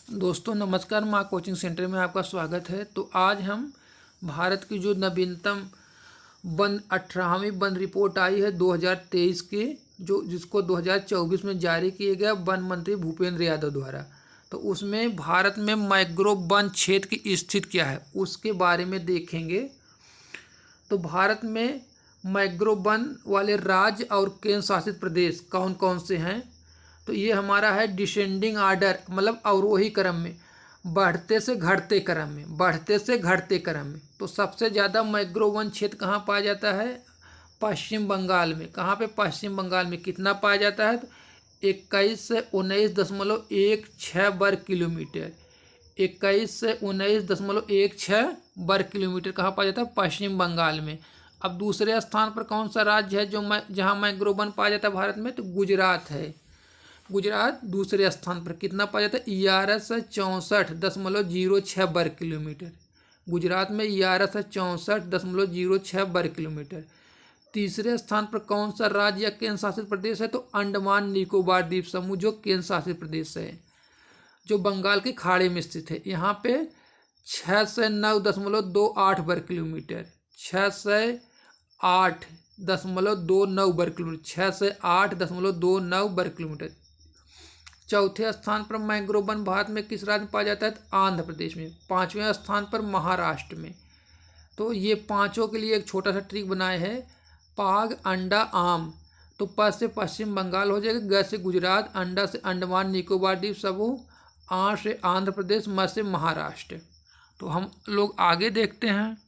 दोस्तों नमस्कार, माँ कोचिंग सेंटर में आपका स्वागत है। तो आज हम भारत की जो नवीनतम वन 18वीं वन रिपोर्ट आई है 2023 के, जिसको 2024 में जारी किया गया वन मंत्री भूपेंद्र यादव द्वारा। तो उसमें भारत में मैंग्रोव वन क्षेत्र की स्थिति क्या है उसके बारे में देखेंगे। तो भारत में मैंग्रोव वन वाले राज्य और केंद्र शासित प्रदेश कौन कौन से हैं। तो ये हमारा है डिसेंडिंग आर्डर, मतलब अवरोही क्रम में, बढ़ते से घटते क्रम में। तो सबसे ज़्यादा मैंग्रोव वन क्षेत्र कहाँ पाया जाता है? पश्चिम बंगाल में। कहाँ पे? पश्चिम बंगाल में। कितना पाया जाता है? तो 21 से 19.16 वर्ग किलोमीटर। 21 से 19.16 वर्ग किलोमीटर कहाँ पाया जाता है? पश्चिम बंगाल में। अब दूसरे स्थान पर कौन सा राज्य है जहाँ मैंग्रोव वन पाया जाता है भारत में? तो गुजरात है। गुजरात दूसरे स्थान पर। कितना पाया जाता है? 1164.06 वर्ग किलोमीटर। गुजरात में 1164.06 वर्ग किलोमीटर। तीसरे स्थान पर कौन सा राज्य या केंद्र शासित प्रदेश है? तो अंडमान निकोबार द्वीप समूह जो केंद्र शासित प्रदेश है, जो बंगाल के खाड़ी में स्थित है। यहाँ पे 6 से 9.28 वर्ग किलोमीटर, 6 से 8.29 वर्ग किलोमीटर, 6 से 8.29 वर्ग किलोमीटर। चौथे स्थान पर मैंग्रोव वन भारत में किस राज्य में पाया जाता है? तो आंध्र प्रदेश में। पाँचवें स्थान पर महाराष्ट्र में। तो ये पांचों के लिए एक छोटा सा ट्रिक बनाए हैं। पाग, अंडा, आम। तो प से पश्चिम बंगाल हो जाएगा, ग से गुजरात, अंडा से अंडमान निकोबार द्वीप समूह, आ से आंध्र प्रदेश, म से महाराष्ट्र। तो हम लोग आगे देखते हैं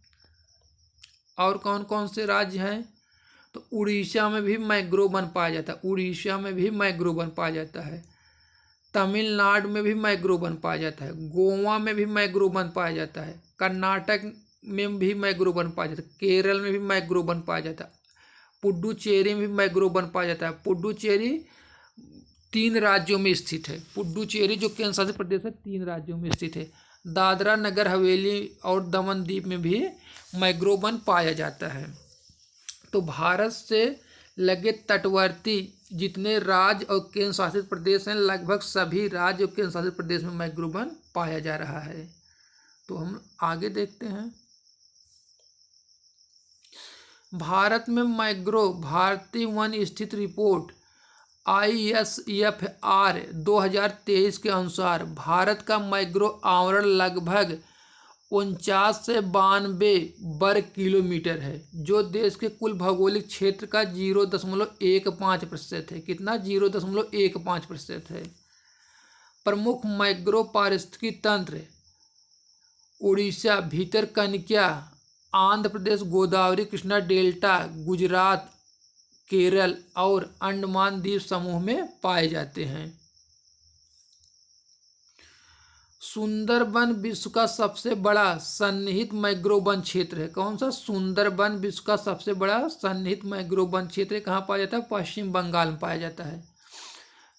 और कौन कौन से राज्य हैं। तो उड़ीसा में भी मैंग्रोव वन पाया जाता है। उड़ीसा में भी मैंग्रोव वन पाया जाता है। तमिलनाडु में भी मैंग्रोव वन पाया जाता है। गोवा में भी मैंग्रोव वन पाया जाता है। कर्नाटक में भी मैंग्रोव वन पाया जाता है। केरल में भी मैंग्रोव वन पाया जाता है। पुडुचेरी में भी मैंग्रोव वन पाया जाता है। पुडुचेरी 3 राज्यों में स्थित है। पुडुचेरी जो केंद्र शासित प्रदेश है 3 राज्यों में स्थित है। दादरा नगर हवेली और दमन द्वीप में भी मैंग्रोव वन पाया जाता है। तो भारत से लगे तटवर्ती जितने राज्य और केंद्र शासित प्रदेश हैं, लगभग सभी राज्य और केंद्र शासित प्रदेश में मैंग्रोव वन पाया जा रहा है। तो हम आगे देखते हैं। भारत में मैंग्रोव भारतीय वन स्थिति रिपोर्ट ISFR 2023 के अनुसार भारत का मैंग्रोव आवरण लगभग 49 से 92 वर्ग किलोमीटर है, जो देश के कुल भौगोलिक क्षेत्र का 0.15% है। कितना? 0.15% है। प्रमुख मैंग्रोव पारिस्थितिकी तंत्र: उड़ीसा, भितरकनिका, आंध्र प्रदेश, गोदावरी कृष्णा डेल्टा, गुजरात, केरल और अंडमान द्वीप समूह में पाए जाते हैं। सुंदरबन विश्व का सबसे बड़ा सन्निहित मैंग्रोव वन क्षेत्र है। कौन सा? सुंदरबन विश्व का सबसे बड़ा सन्निहित मैंग्रोव वन क्षेत्र कहाँ पाया जाता है? पश्चिम बंगाल में पाया जाता है।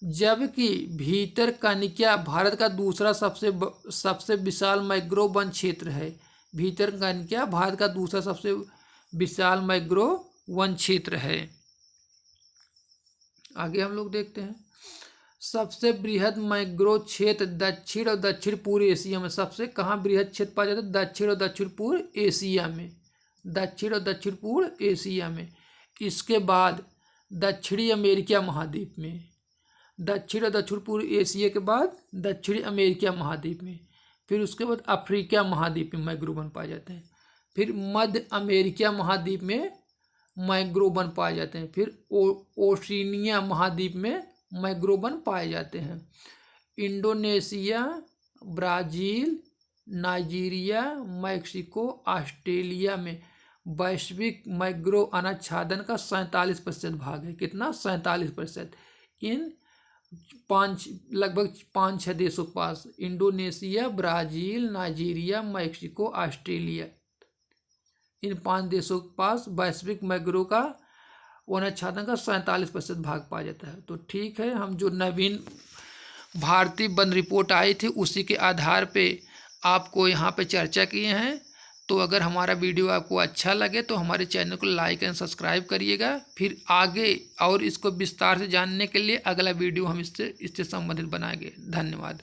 जबकि भितरकनिका भारत का दूसरा सबसे विशाल मैंग्रोव वन क्षेत्र है। भितरकनिका भारत का दूसरा सबसे विशाल मैंग्रोव वन क्षेत्र है। आगे हम लोग देखते हैं। सबसे बृहद मैंग्रोव क्षेत्र दक्षिण और दक्षिण पूर्व एशिया में। सबसे कहाँ बृहद क्षेत्र पाया जाता है? दक्षिण और दक्षिण पूर्व एशिया में। दक्षिण और दक्षिण पूर्व एशिया में। इसके बाद दक्षिणी अमेरिका महाद्वीप में। दक्षिण और दक्षिण पूर्व एशिया के बाद दक्षिणी अमेरिका महाद्वीप में। फिर उसके बाद अफ्रीका महाद्वीप में मैंग्रोव वन पाए जाते हैं। फिर मध्य अमेरिका महाद्वीप में मैंग्रोव वन पाए जाते हैं। फिर ओशिनिया महाद्वीप में मैंग्रोव वन पाए जाते हैं। Indonesia, Brazil, Nigeria, Mexico, Australia में वैश्विक मैंग्रोव अनाच्छादन का 47% भाग है। कितना? 47%। इन लगभग 5-6 देशों के पास, Indonesia, Brazil, Nigeria, Mexico, Australia, इन 5 देशों के पास वैश्विक मैंग्रोव का वनाच्छादन का 47% भाग पाया जाता है। तो ठीक है, हम जो नवीन भारतीय वन रिपोर्ट आई थी उसी के आधार पे आपको यहाँ पे चर्चा किए हैं। तो अगर हमारा वीडियो आपको अच्छा लगे तो हमारे चैनल को लाइक एंड सब्सक्राइब करिएगा। फिर आगे और इसको विस्तार से जानने के लिए अगला वीडियो हम इससे संबंधित बनाएंगे। धन्यवाद।